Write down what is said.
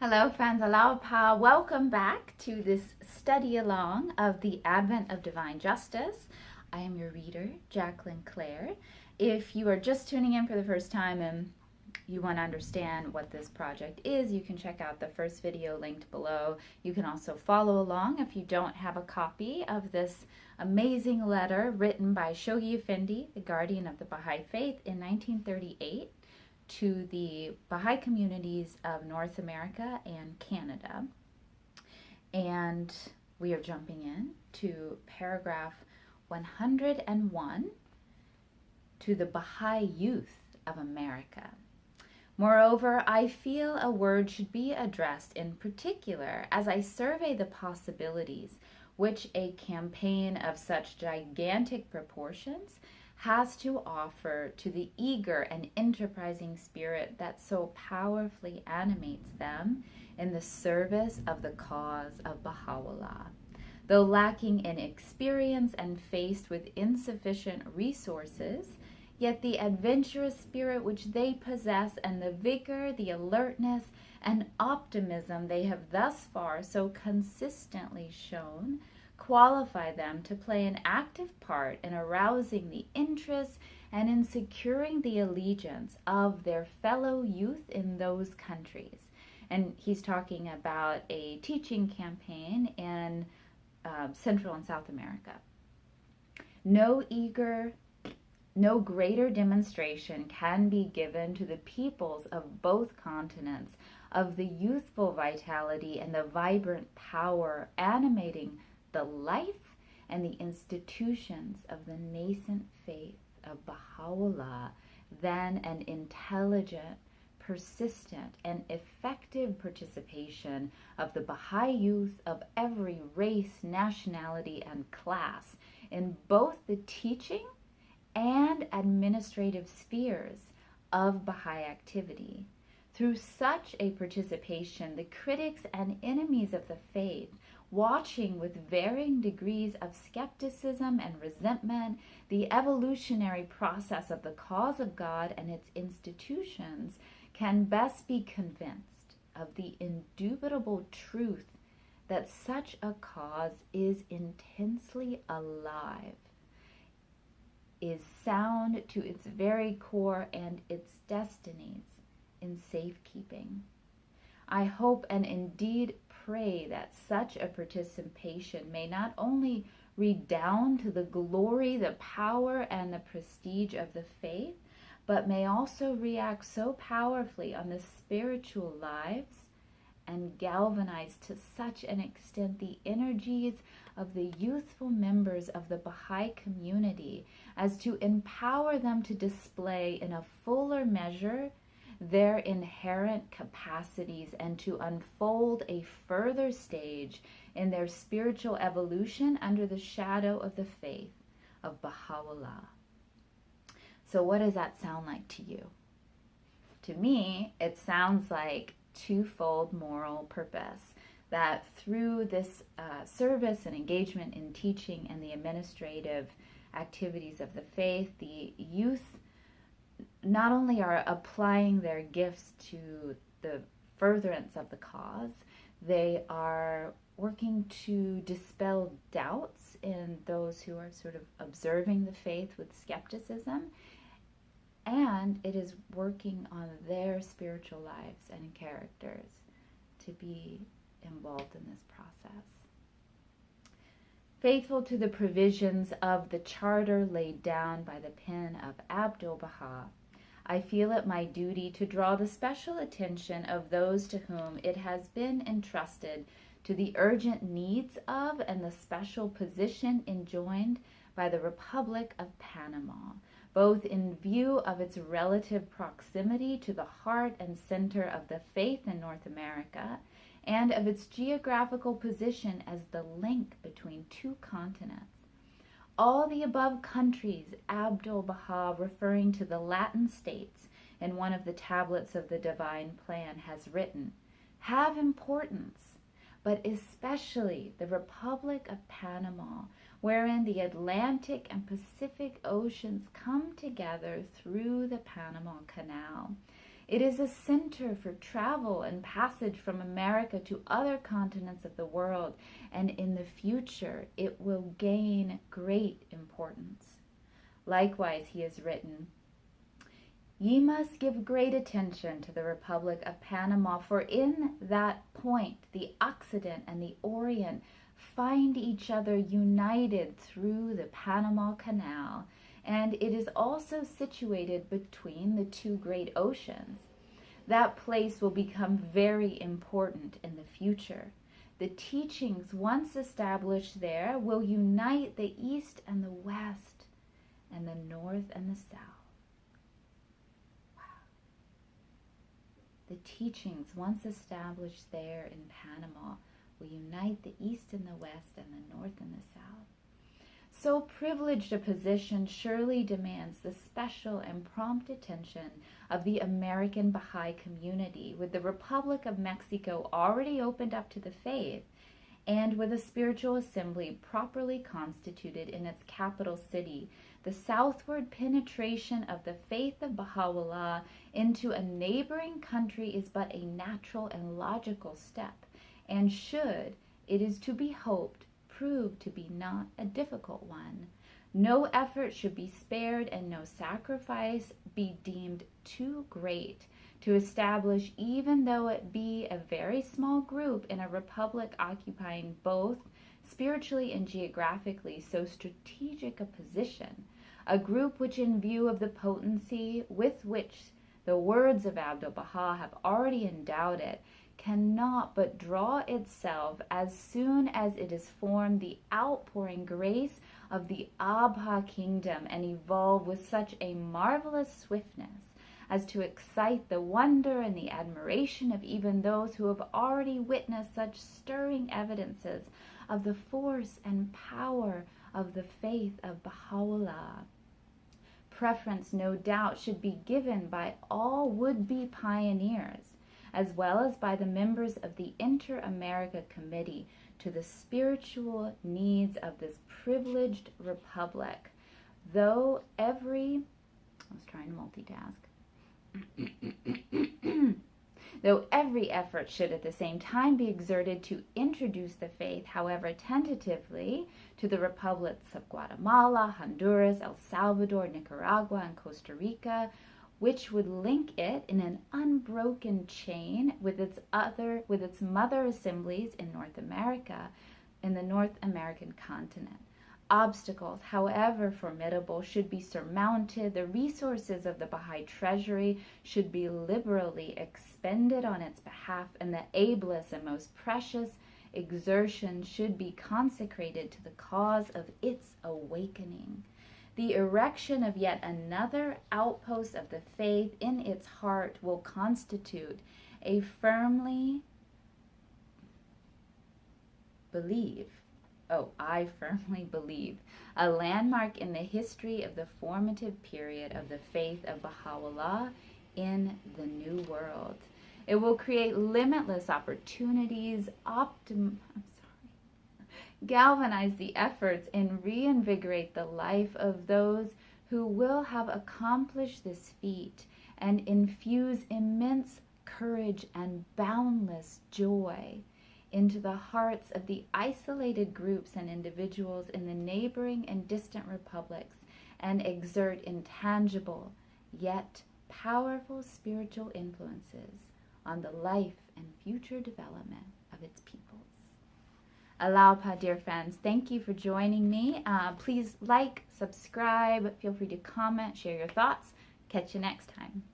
Hello friends, Aloha. Welcome back to this study along of the Advent of Divine Justice. I am your reader, Jacqueline Clare. If you are just tuning in for the first time and you want to understand what this project is, you can check out the first video linked below. You can also follow along if you don't have a copy of this amazing letter written by Shoghi Effendi, the guardian of the Baha'i faith, in 1938. To the Baha'i communities of North America and Canada. And we are jumping in to paragraph 101 to the Baha'i youth of America. Moreover, I feel a word should be addressed in particular as I survey the possibilities which a campaign of such gigantic proportions has to offer to the eager and enterprising spirit that so powerfully animates them in the service of the cause of Baha'u'llah. Though lacking in experience and faced with insufficient resources, yet the adventurous spirit which they possess and the vigor, the alertness, and optimism they have thus far so consistently shown qualify them to play an active part in arousing the interest and in securing the allegiance of their fellow youth in those countries. And he's talking about a teaching campaign in Central and South America. No greater demonstration can be given to the peoples of both continents of the youthful vitality and the vibrant power animating the life and the institutions of the nascent faith of Baha'u'llah than an intelligent, persistent, and effective participation of the Baha'i youth of every race, nationality, and class in both the teaching and administrative spheres of Baha'i activity. Through such a participation, the critics and enemies of the faith, watching with varying degrees of skepticism and resentment the evolutionary process of the cause of God and its institutions, can best be convinced of the indubitable truth that such a cause is intensely alive, is sound to its very core, and its destinies in safekeeping. I hope and indeed pray that such a participation may not only redound to the glory, the power, and the prestige of the faith, but may also react so powerfully on the spiritual lives and galvanize to such an extent the energies of the youthful members of the Baha'i community as to empower them to display in a fuller measure their inherent capacities and to unfold a further stage in their spiritual evolution under the shadow of the faith of Baha'u'llah. So what does that sound like to you? To me, it sounds like twofold moral purpose, that through this service and engagement in teaching and the administrative activities of the faith, the youth not only are applying their gifts to the furtherance of the cause, they are working to dispel doubts in those who are sort of observing the faith with skepticism, and it is working on their spiritual lives and characters to be involved in this process. Faithful to the provisions of the charter laid down by the pen of Abdu'l-Baha, I feel it my duty to draw the special attention of those to whom it has been entrusted to the urgent needs of and the special position enjoined by the Republic of Panama, both in view of its relative proximity to the heart and center of the faith in North America, and of its geographical position as the link between two continents. All the above countries, Abdu'l-Baha, referring to the Latin states in one of the tablets of the Divine Plan, has written, have importance, but especially the Republic of Panama, wherein the Atlantic and Pacific Oceans come together through the Panama Canal. It is a center for travel and passage from America to other continents of the world, and in the future it will gain great importance. Likewise, he has written, "Ye must give great attention to the Republic of Panama, for in that point the Occident and the Orient find each other united through the Panama Canal, and it is also situated between the two great oceans. That place will become very important in the future. The teachings once established there will unite the East and the West, and the North and the South." Wow. The teachings once established there in Panama will unite the East and the West, and the North and the South. So privileged a position surely demands the special and prompt attention of the American Baha'i community, with the Republic of Mexico already opened up to the faith, and with a spiritual assembly properly constituted in its capital city. The southward penetration of the faith of Baha'u'llah into a neighboring country is but a natural and logical step, and should, it is to be hoped, prove to be not a difficult one. No effort should be spared and no sacrifice be deemed too great to establish, even though it be a very small group in a republic occupying both spiritually and geographically so strategic a position, a group which, in view of the potency with which the words of Abdu'l-Baha have already endowed it, cannot but draw itself, as soon as it is formed, the outpouring grace of the Abha kingdom, and evolve with such a marvelous swiftness as to excite the wonder and the admiration of even those who have already witnessed such stirring evidences of the force and power of the faith of Baha'u'llah. Preference, no doubt, should be given by all would-be pioneers, as well as by the members of the Inter-America Committee, to the spiritual needs of this privileged republic. Though every effort should at the same time be exerted to introduce the faith, however tentatively, to the republics of Guatemala, Honduras, El Salvador, Nicaragua, and Costa Rica, which would link it in an unbroken chain with its mother assemblies in North America, in the North American continent. Obstacles, however formidable, should be surmounted. The resources of the Baha'i treasury should be liberally expended on its behalf, and the ablest and most precious exertion should be consecrated to the cause of its awakening. The erection of yet another outpost of the faith in its heart will constitute I firmly believe, a landmark in the history of the formative period of the faith of Baha'u'llah in the New World. It will create limitless opportunities, galvanize the efforts, and reinvigorate the life of those who will have accomplished this feat, and infuse immense courage and boundless joy into the hearts of the isolated groups and individuals in the neighboring and distant republics, and exert intangible yet powerful spiritual influences on the life and future development of its peoples. Alaupa, dear friends, thank you for joining me. Please like, subscribe, feel free to comment, share your thoughts. Catch you next time.